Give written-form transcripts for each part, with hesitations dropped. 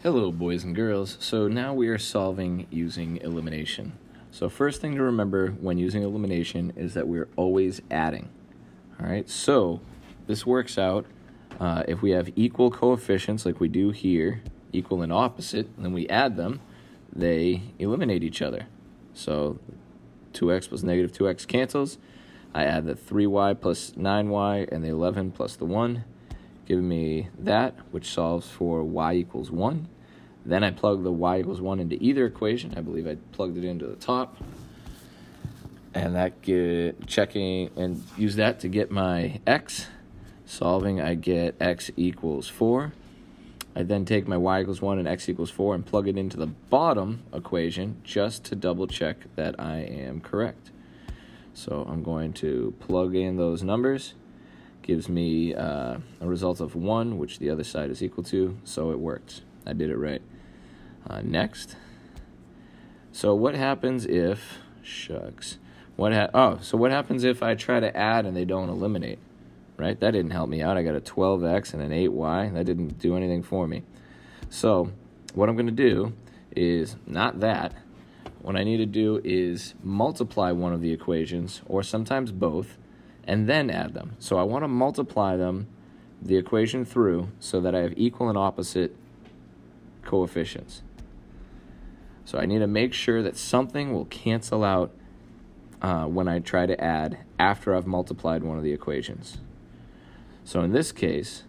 Hello, boys and girls. So now we are solving using elimination. So first thing to remember when using elimination is that we're always adding. All right, so this works out if we have equal coefficients like we do here, equal and opposite, and then we add them, they eliminate each other. So 2x plus negative 2x cancels. I add the 3y plus 9y and the 11 plus the 1, giving me that, which solves for y equals 1. Then I plug the y equals 1 into either equation. I believe I plugged it into the top. And that checking and use that to get my x. Solving, I get x equals 4. I then take my y equals 1 and x equals 4 and plug it into the bottom equation just to double check that I am correct. So I'm going to plug in those numbers. Gives me a result of 1, which the other side is equal to, so it works. I did it right. Next. So what happens if, so what happens if I try to add and they don't eliminate, right? That didn't help me out. I got a 12x and an 8y. That didn't do anything for me. So what I'm going to do is not that. What I need to do is multiply one of the equations, or sometimes both, and then add them. So I want to multiply them, the equation through, so that I have equal and opposite coefficients. So I need to make sure that something will cancel out when I try to add after I've multiplied one of the equations. So in this case,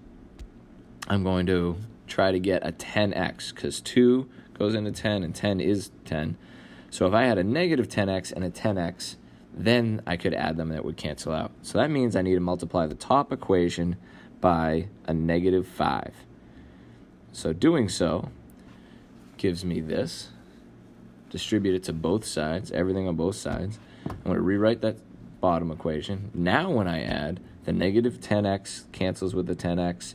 I'm going to try to get a 10x, because 2 goes into 10 and 10 is 10. So if I had a negative 10x and a 10x, then I could add them and it would cancel out. So that means I need to multiply the top equation by a negative 5. So doing so gives me this. Distribute it to both sides, everything on both sides. I'm going to rewrite that bottom equation. Now when I add, the negative 10x cancels with the 10x,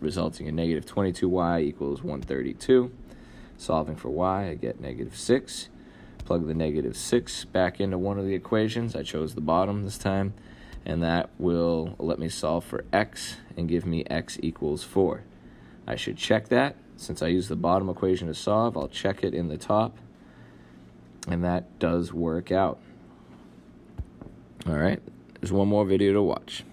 resulting in negative 22y equals 132. Solving for y, I get negative 6. Plug the negative 6 back into one of the equations. I chose the bottom this time. And that will let me solve for x and give me x equals 4. I should check that. Since I used the bottom equation to solve, I'll check it in the top. And that does work out. All right, there's one more video to watch.